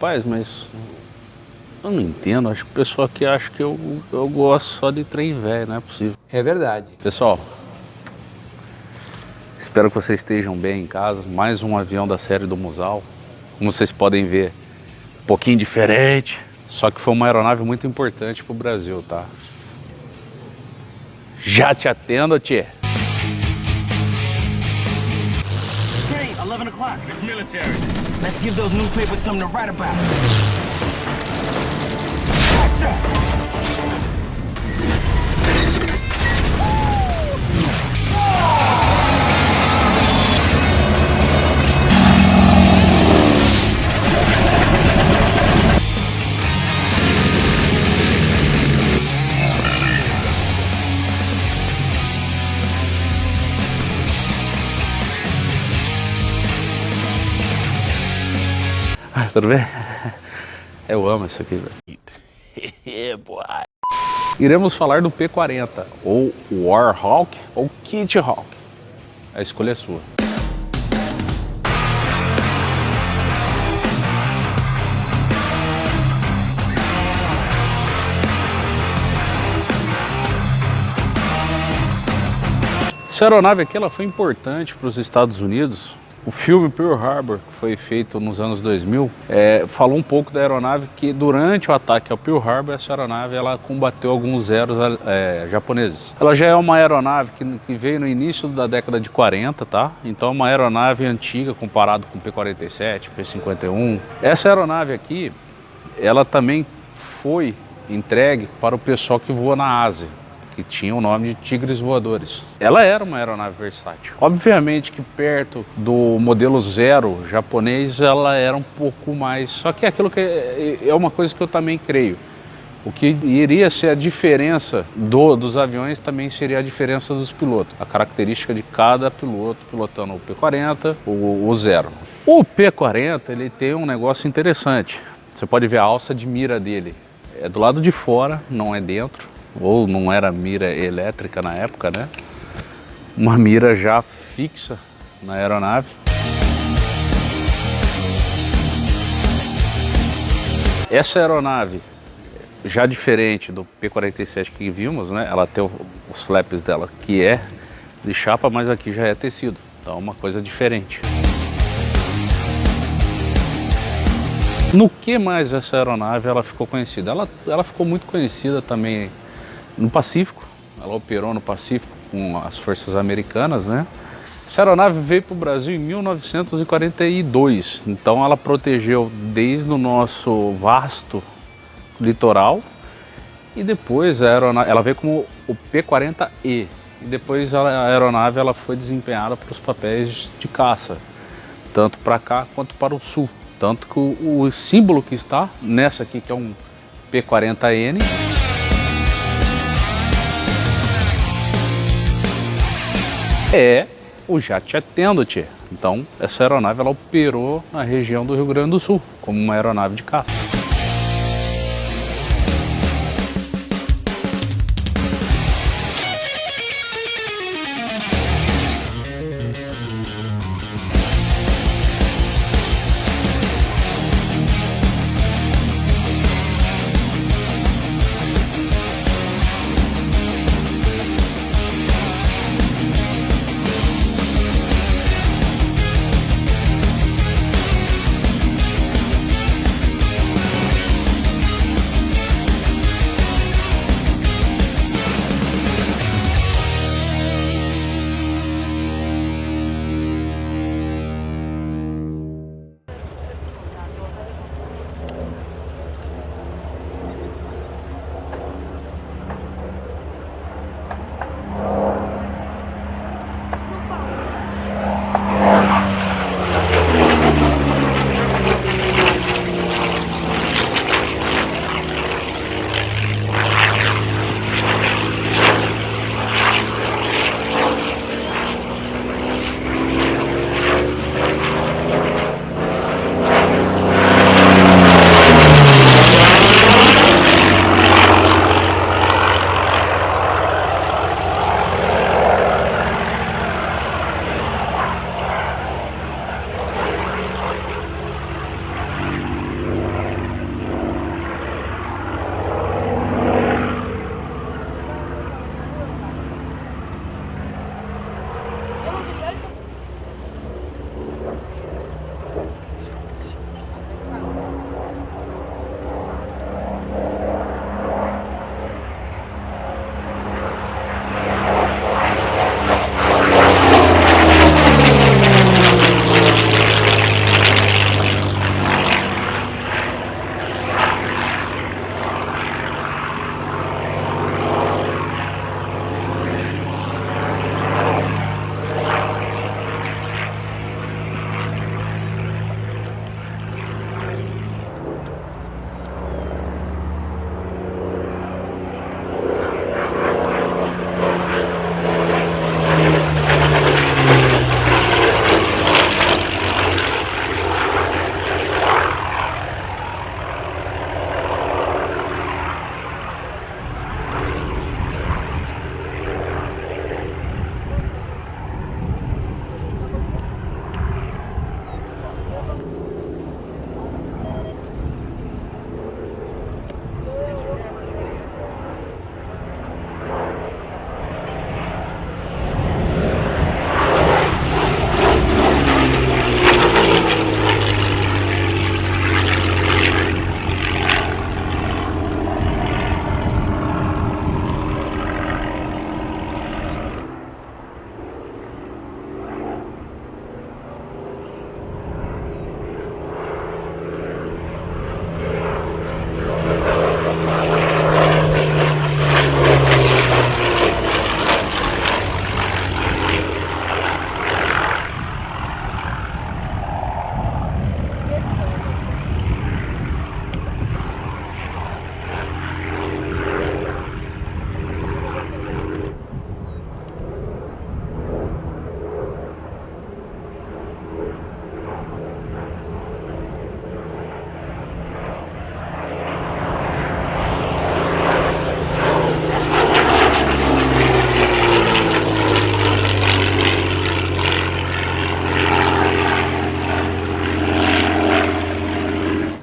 Rapaz, mas eu não entendo. Acho que o pessoal aqui acha que eu gosto só de trem velho, não é possível. É verdade. Pessoal, espero que vocês estejam bem em casa. Mais um avião da série do Musal. Como vocês podem ver, um pouquinho diferente. Só que foi uma aeronave muito importante pro Brasil, tá? Já te atendo, tchê. Train, 11 o'clock. It's military. Let's give those newspapers something to write about. Action! Tudo bem? Eu amo isso aqui, velho. Iremos falar do P-40, ou Warhawk, ou Kitty Hawk. A escolha é sua. Essa aeronave aqui ela foi importante para os Estados Unidos. O filme Pearl Harbor, que foi feito nos anos 2000, falou um pouco da aeronave que durante o ataque ao Pearl Harbor, essa aeronave ela combateu alguns Zeros japoneses. Ela já é uma aeronave que veio no início da década de 40, tá? Então é uma aeronave antiga comparado com o P-47, P-51. Essa aeronave aqui, ela também foi entregue para o pessoal que voa na Ásia, que tinha o nome de Tigres Voadores. Ela era uma aeronave versátil. Obviamente que perto do modelo Zero japonês, ela era um pouco mais... Só que aquilo que é uma coisa que eu também creio. O que iria ser a diferença dos aviões também seria a diferença dos pilotos. A característica de cada piloto pilotando o P-40, o Zero. O P-40 ele tem um negócio interessante. Você pode ver a alça de mira dele. É do lado de fora, não é dentro. Ou não era mira elétrica na época, né? Uma mira já fixa na aeronave. Essa aeronave, já diferente do P-47 que vimos, né? Ela tem os flaps dela que é de chapa, mas aqui já é tecido. Então é uma coisa diferente. No que mais essa aeronave ela ficou conhecida? Ela ficou muito conhecida também no Pacífico. Ela operou no Pacífico com as forças americanas, né? Essa aeronave veio para o Brasil em 1942, então ela protegeu desde o nosso vasto litoral e depois ela veio como o P-40E e depois a aeronave ela foi desempenhada para os papéis de caça, tanto para cá quanto para o sul, tanto que o símbolo que está nessa aqui, que é um P-40N, é o Já Te Atendo, tchê. Então, essa aeronave ela operou na região do Rio Grande do Sul, como uma aeronave de caça.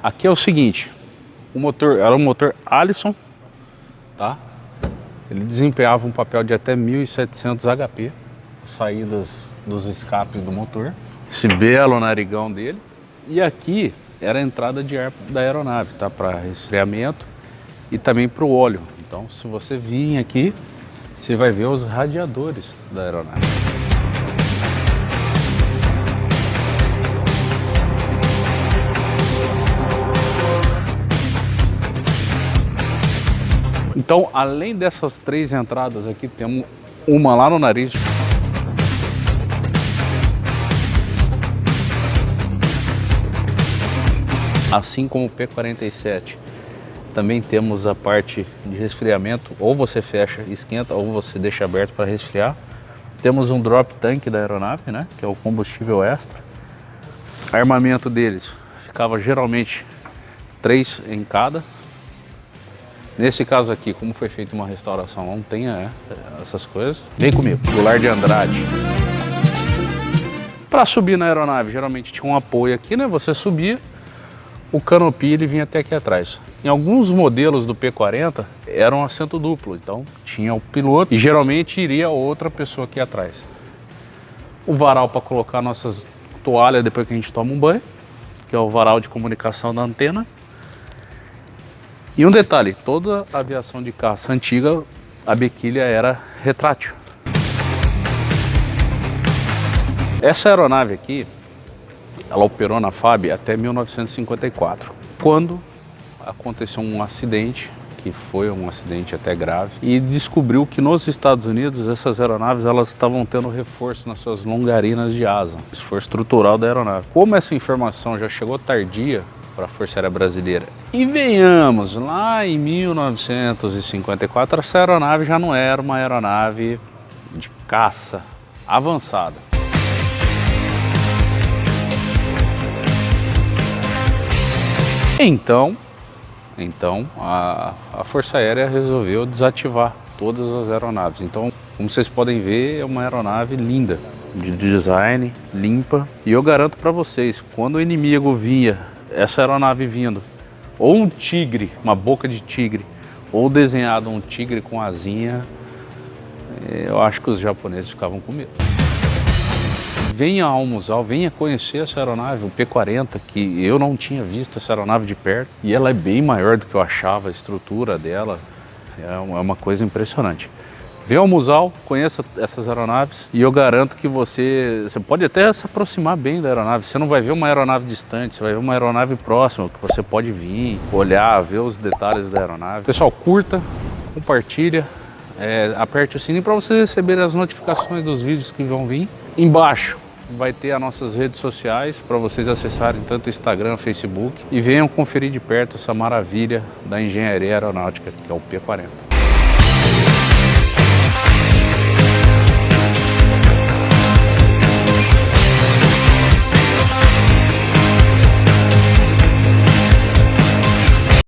Aqui é o seguinte, o motor era um motor Allison, tá? Ele desempenhava um papel de até 1.700 HP, saídas dos escapes do motor, esse belo narigão dele. E aqui era a entrada de ar da aeronave, tá? Para resfriamento e também para o óleo. Então, se você vir aqui, você vai ver os radiadores da aeronave. Então, além dessas 3 entradas aqui, temos uma lá no nariz. Assim como o P-47, também temos a parte de resfriamento, ou você fecha e esquenta, ou você deixa aberto para resfriar. Temos um drop tank da aeronave, né, que é o combustível extra. Armamento deles ficava geralmente 3 em cada. Nesse caso aqui, como foi feita uma restauração, não tem essas coisas. Vem comigo, Goulart de Andrade. Para subir na aeronave, geralmente tinha um apoio aqui, né? Você subia, o canopy ele vinha até aqui atrás. Em alguns modelos do P-40 era um assento duplo, então tinha o piloto e geralmente iria outra pessoa aqui atrás. O varal para colocar nossas toalhas depois que a gente toma um banho, que é o varal de comunicação da antena. E um detalhe, toda a aviação de caça antiga, a biquília era retrátil. Essa aeronave aqui, ela operou na FAB até 1954, quando aconteceu um acidente, que foi um acidente até grave, e descobriu que nos Estados Unidos essas aeronaves elas estavam tendo reforço nas suas longarinas de asa, esforço estrutural da aeronave. Como essa informação já chegou tardia para a Força Aérea Brasileira, e venhamos, lá em 1954, essa aeronave já não era uma aeronave de caça avançada. Então a Força Aérea resolveu desativar todas as aeronaves. Então, como vocês podem ver, é uma aeronave linda, de design, limpa. E eu garanto para vocês, quando o inimigo vinha, essa aeronave vindo, ou um tigre, uma boca de tigre, ou desenhado um tigre com asinha, eu acho que os japoneses ficavam com medo. Venha ao Almuzal, venha conhecer essa aeronave, o P-40, que eu não tinha visto essa aeronave de perto. E ela é bem maior do que eu achava, a estrutura dela é uma coisa impressionante. Venha ao Almuzal, conheça essas aeronaves e eu garanto que você pode até se aproximar bem da aeronave. Você não vai ver uma aeronave distante, você vai ver uma aeronave próxima, que você pode vir, olhar, ver os detalhes da aeronave. Pessoal, curta, compartilha, aperte o sininho para vocês receberem as notificações dos vídeos que vão vir. Embaixo vai ter as nossas redes sociais para vocês acessarem tanto o Instagram, Facebook, e venham conferir de perto essa maravilha da engenharia aeronáutica, que é o P-40.